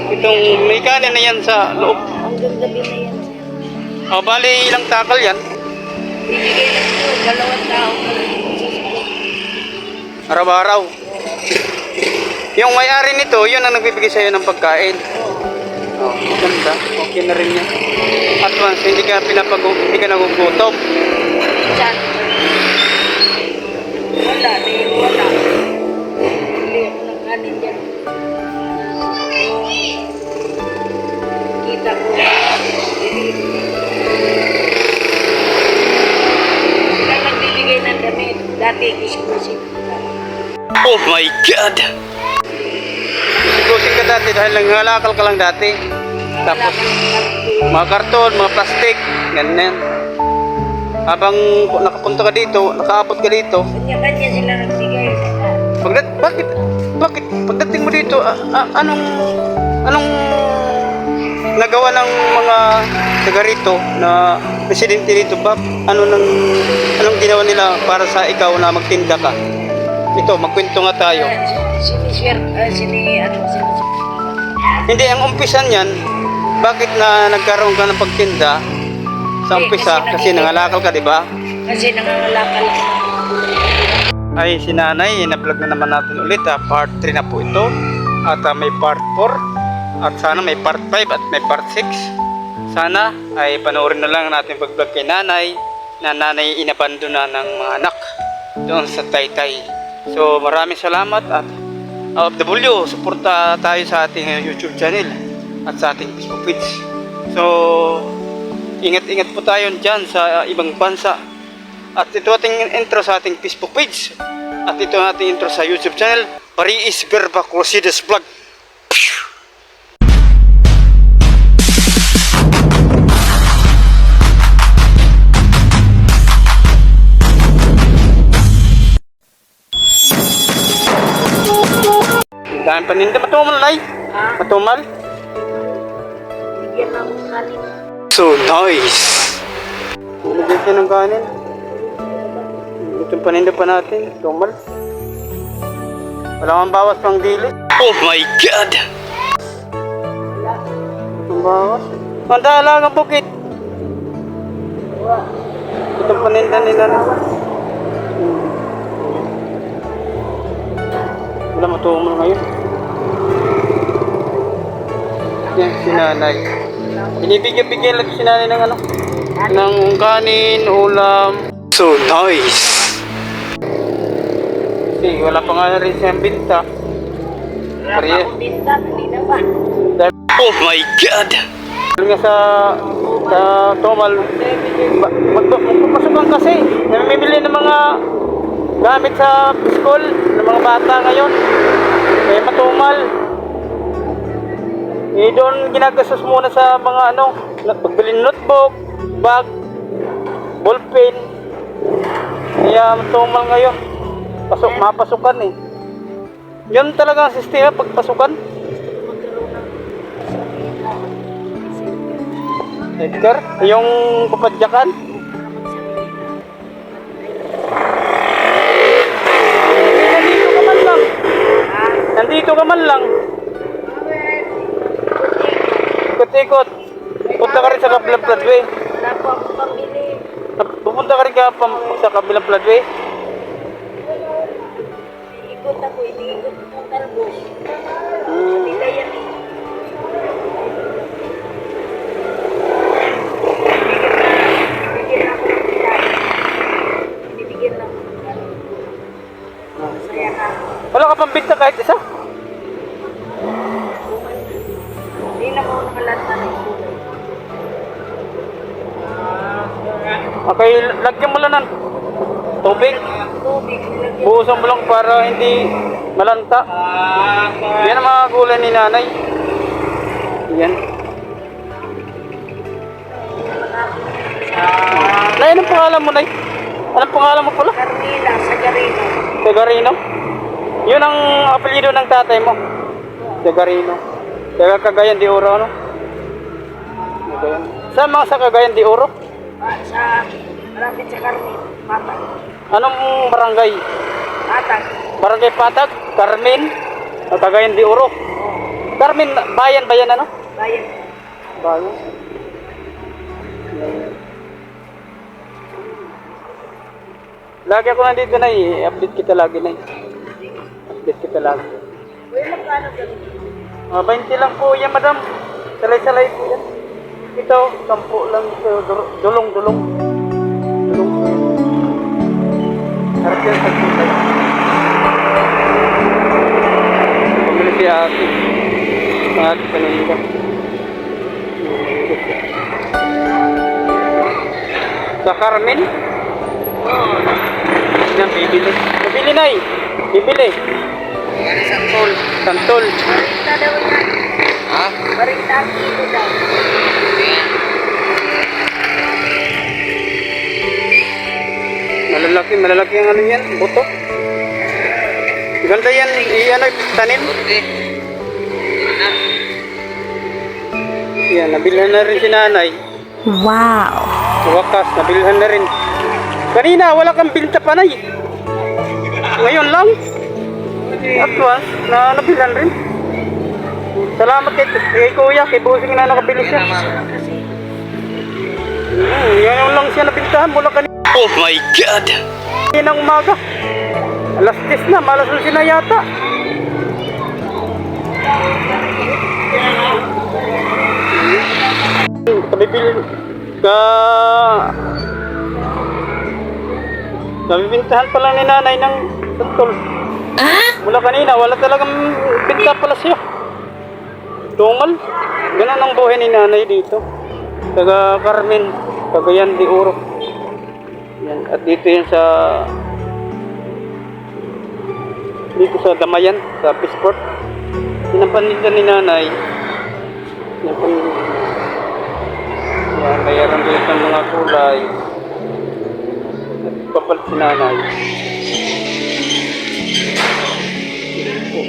Itong may kanin na yan sa loob. Hanggang gabi na yan. O, bali ilang takal yan? Bibigay lang po, 2 tao. Araw-araw. Yung may-ari nito, yun ang nagbibigay sa'yo ng pagkain. Oh, ganda. Okay na rin yan. At once, hindi ka nagugutom. Minsan, wala, wala. Hindi ako ng kanin dyan. Kita ko. Sila nagbibigay ng damit. Dati, kisip-kisip. Oh my God! Kusing ka dati dahil nanghalakal ka lang dati. Tapos, mga karton, mga plastic, ganyan. Habang nakapunta ka dito, nakaabot ka dito. Kanya-kanya sila nagbigay. Bakit? Pagdating mo dito, anong nagawa ng mga taga rito na residente dito? Anong ginawa nila para sa ikaw na magtinda ka? Ito, magkwento nga tayo. Hindi, ang umpisan yan, bakit na nagkaroon ka ng pagtinda sa umpisa? Kasi nangalakal ka, di ba? Kasi nangangalakal ka. Ay, si nanay, na-vlog na naman natin ulit. Part 3 na po ito. At may part 4. At sana may part 5 at may part 6. Sana ay panoorin na lang natin pag-vlog kay nanay. Na nanay inabandon na ng mga anak doon sa Taytay. So maraming salamat at OFW, suporta tayo sa ating YouTube channel at sa ating Facebook page. So ingat-ingat po tayo dyan sa ibang bansa. At ito ating intro sa ating Facebook page. At ito ating intro sa YouTube channel, Pariis Verba Crusaders Vlog. Dahil paninda, matumal ay. Matumal. Bigyan ng kanin. So nice. Bigyan siya ng kanin. Itong paninda pa natin. Tumal. Wala kang bawas pang dili. Oh my God! Itong bawas. Mandala ang bukit. Itong paninda nila na. Wala matumal ngayon. Yan, si nanay. Binibigyan lang si nanay ng ng kanin, ulam. So nice! Kasi wala pa nga rin siyang binta. Wala pa akong binta, kanina pa. Oh my God! Dahil nga sa Tomal, magpapasukan kasi. Namimili ng mga gamit sa school ng mga bata ngayon. Eh matumal. Eh doon ginagastos muna sa mga pagbili notebook, bag, ballpen. Kaya matumal ngayon. Mapasukan eh. Yun talaga ang sistema pagpasukan. Edgar, yung kapadyakan. Nandito ka man lang. Ikot-ikot. Punta ka rin sa kabilang floodway. Wala po akong pambili. Pupunta ka rin sa kabilang floodway. Ikot ako, iniikot ng talbos. Nila yan eh. Bibigyan ako ng pagkain. Bibigyan ng pagkain. Masaya ka. Wala ka pang binta kahit isa? Hindi na mo nakalata ng kulay. Okay, lagyan mo lang ng tubig. Tubig, nilagyan. Buhusan mo lang para hindi malanta. Yan ang mga gulay ni nanay. Yan. Nay, anong pangalan mo, Nay? Anong pangalan mo pala? Carmela, Sagarino. Sagarino? Yun ang apelyido ng tatay mo. Sagarino. Taga Cagayan de Oro, ano? Cagayan. Saan mga sa Cagayan de Oro? Sa malapit sa Carmen, Patag. Anong barangay? Patag. Barangay Patag, Carmen, Cagayan de Oro. Carmen, bayan ano? Bayan. Bayan. Lagi ako nandito na update kita lagi na update kita lagi. Uy, magkano ganun? 20 lang po yan, madam. Salay-salay po yan. Ito, 10 lang ito. Dulong. Dulong. Harap yan sa kulay. Pumili si Aki. Aki paninda. Sa Carmen? Yan, bibili. Bibili na eh. Bibili. Santol. Santol. Marita daw yan. Ha? Marita kilo daw. Malalaki ang ano yan, buto. Ganda yan, tanim. Yan, nabilhan na rin si nanay. Wow! Sa wakas, nabilhan na rin. Kanina, wala kang binta panay. Ngayon lang. At once, nabilhan rin. Salamat kay Kuya, kay Busing na nakabili siya. Ngayon lang siya nabintahan mula kanina. Oh my God! Kaninang umaga. Alas 10 na, malas 11 na yata. Nabibintahan pala ni nanay ng santol. Mula kanina, wala talagang binta pala siya. Tungal. Ganun ang buhay ni nanay dito. Taga Carmen, Cagayan de Oro. Yan. At dito yan sa Damayan, sa Pisport. Yan ang paninda ni nanay. Yan ang paninda. Yan, bayaran ulit ng mga kulay. At papalit si nanay.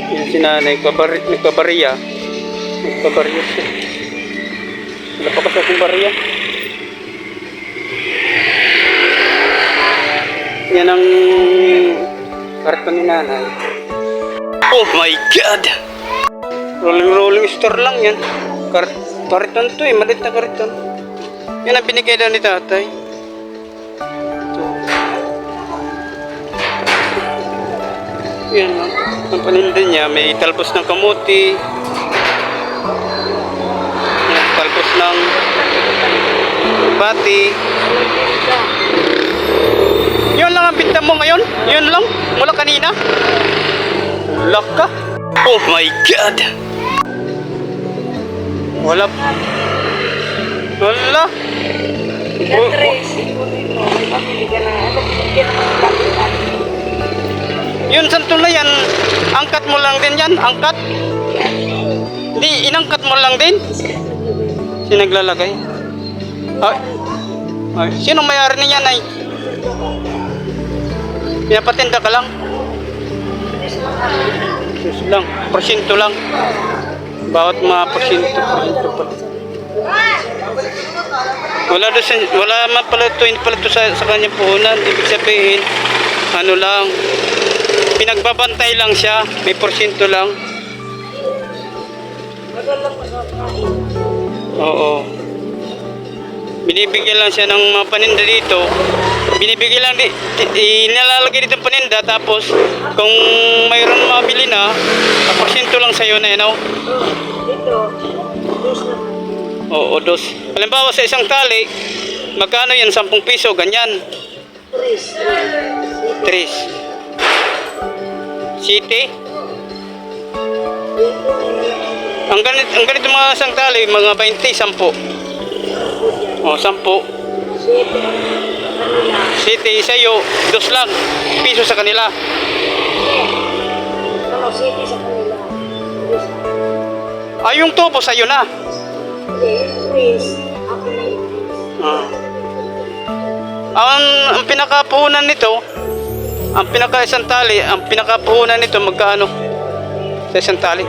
Yan si nanay, nagpabariya. Nagpabariya siya. Wala pa kasi akong bariya. Yan ang karton ni nanay. Oh my God! Rolling store lang yan. Karton to maliit na karton. Yan ang binigay daw ni tatay. Ito. Yan ang paninda niya. May talbos ng kamuti. Yan, talbos ng bati. Yun lang ang binta mo ngayon? Yun lang? Mula kanina? Laka? Oh my God! Wala. Tres. Pamili ka na. Ano, bigyan naman ng lakihan. Yun santol na yan. Angkat mo lang din yan. Angkat. Di, inangkat mo lang din. Sinaglalagay. Ay, sino may-ari niyan ay? Pinapatinda ka lang? Sus lang. Porsyento lang. Bawat mga porsyento pa. Wala man pala ito, hindi pala ito sa kanyang puhunan. Ibig sabihin, ano lang, pinagbabantay lang siya, may porsyento lang. Oo. Binibigyan lang siya ng mga paninda dito. Binibigyan lang, nilalagay dito ang paninda, tapos kung mayroon mabili na, porsyento lang sa'yo na yun, Dito, dos na. Oo, dos. Halimbawa sa isang tali, magkano yan? 10 piso, ganyan. Tres. City? Ang ganito mga isang tali, mga 20, 10. O, 10. City, sa'yo, dos lang. Piso sa kanila. Ano, city sa kanila. Ay, yung tubo sa'yo na. Tres. Ako na yung Ang pinakapuhunan nito, ang isang tali, ang pinakapuhunan nito, magkano? Sa isang tali?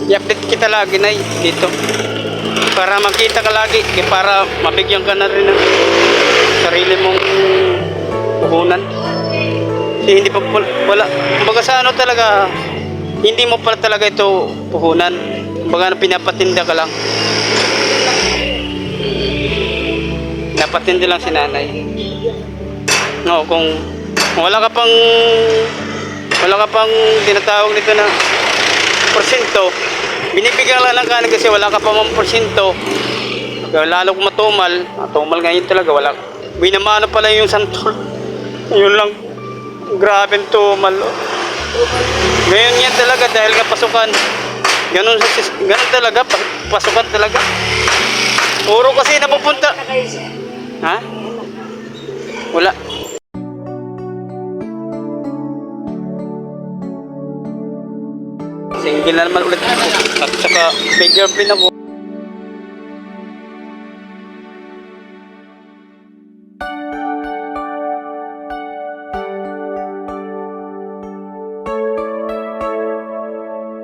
I-update kita lagi na dito. Para makita ka lagi, para mabigyan ka na rin ng sarili mong puhunan. Kasi hindi pa wala. Kumbaga sa ano talaga, hindi mo pala talaga ito puhunan. Kumbaga pinapatinda ka lang. Pinapatinda lang si nanay. No, kung wala ka pang tinatawag nito na porsyento, binibigyan lang ng kanin kasi wala ka pa mang porsyento. Kaya lalo kung matumal ngayon talaga, wala. Binamano pala yung santol. Yun lang. Grabe tumal. Ngayon yan talaga dahil nga pasukan. Ganun talaga, pasukan talaga. Puro kasi napupunta. Ha? Wala. Single na naman ulit ako. At saka may girlfriend ako.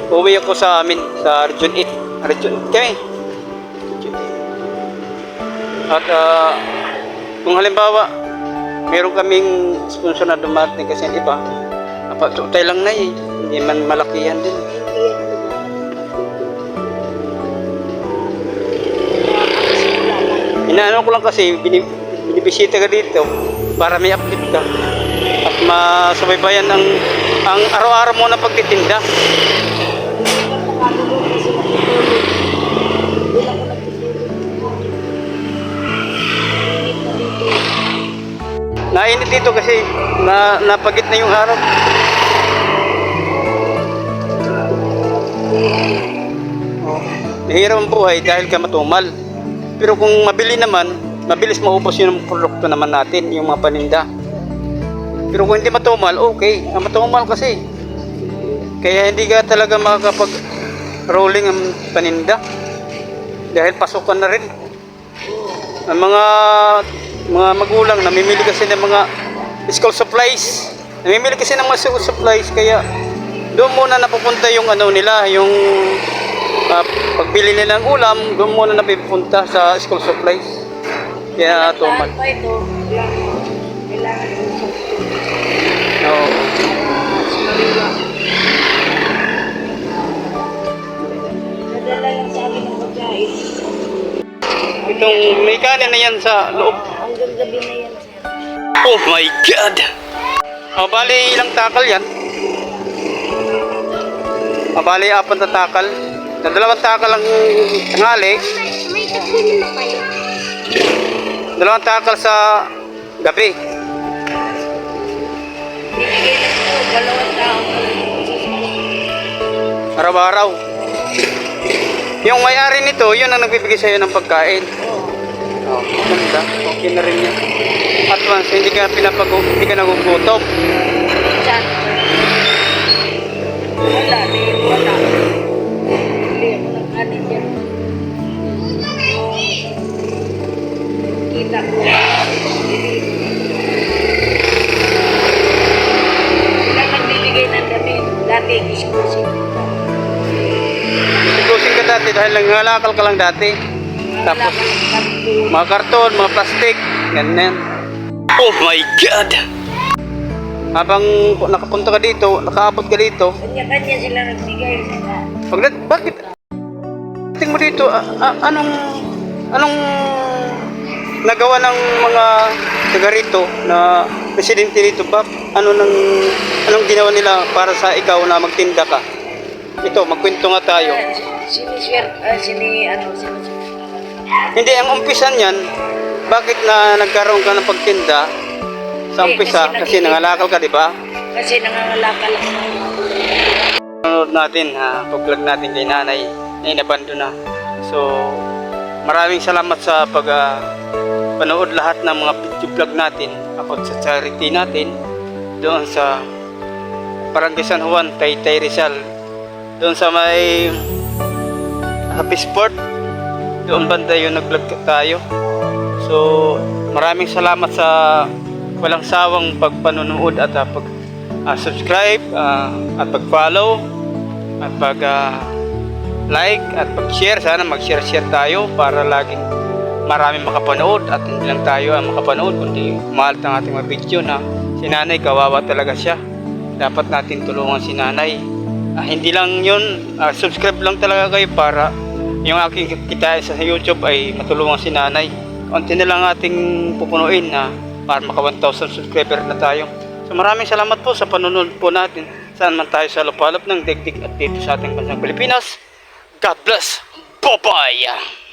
Uwi ako sa amin, sa Region 8. Region 8 kami. Region 8. At kung halimbawa, meron kaming sponsor na dumating kasi yung iba, napatutay lang na eh. Hindi man malakihan din. Inaano ko lang kasi, binibisita ka dito para may update ka. At masubaybayan ang araw-araw mo na pagtitinda. Nainit dito kasi napagit na yung araw. Mahirap ang buhay dahil ka matumal. Pero kung mabili naman, mabilis maubos yung produkto naman natin, yung mga paninda. Pero kung hindi matumal, okay. Matumal kasi. Kaya hindi ka talaga makakapag-rolling ang paninda. Dahil pasukan na rin. Ang mga magulang namimili kasi ng mga school supplies. Namimili kasi ng mga school supplies kaya doon muna napupunta yung ano nila, yung pagbili nila ng ulam, doon muna napupunta sa school supplies. Kaya tumal. Kailangan No. nadala lang sa akin ng pagkain. Itong may kanin na yan sa loob. Hanggang gabi na yan, sir. Oh my God! Bali ilang takal yan? Bali 4 na takal. Na 2 takal ang tanghali. May tatlo na kayo. 2 takal sa gabi. Bibigay na po, 2 tao. Araw-araw. Yung may-ari nito, yun ang nagbibigay sa'yo ng pagkain. Oh, ganda. Okay na rin yan. At once, hindi ka nagugutom. Saan? Wala, wala. Hindi ako ng kanin yan. Kita ko. Sila nagbibigay ng gabi. Dati, isip-isip. Ikusin ka dati dahil nanghalakal ka lang dati. Tapos, mga karton, mga plastic, ganyan. Oh my God! Habang nakapunta ka dito, nakaabot ka dito, Kanya-kanya sila nagbigay. bakit? Tingin mo dito, anong nagawa ng mga taga rito na presidente dito ba? Anong ginawa nila para sa ikaw na magtinda ka? Ito, magkwento nga tayo. Hindi, ang umpisan yan, bakit na nagkaroon ka ng pagtinda sa umpisa? Kasi nangalakal ka, di ba? Kasi nangangalakal ako. Panood natin, pag-vlog natin kay nanay, ay nabando na. So, maraming salamat sa panood lahat ng mga video vlog natin about sa charity natin doon sa Barangay San Juan, Taytay Rizal. Doon sa may Happy Sport, doon banda yung nag-vlog tayo. So, maraming salamat sa walang sawang pagpanonood at pag-subscribe at pag-follow at pag-like at pag-share. Sana mag-share tayo para laging maraming makapanood at hindi lang tayo ang makapanood kundi mahal ng ating mga video na Si nanay, kawawa talaga siya. Dapat natin tulungan si nanay. Hindi lang yun, subscribe lang talaga kayo para yung aking kitain sa YouTube ay matulungan si nanay. Konti na lang ating pupunuin na para maka 1,000 subscriber na tayo. So maraming salamat po sa panonood po natin. Saan man tayo sa lupalop ng digdig at dito sa ating bansang Pilipinas. God bless. Bye-bye.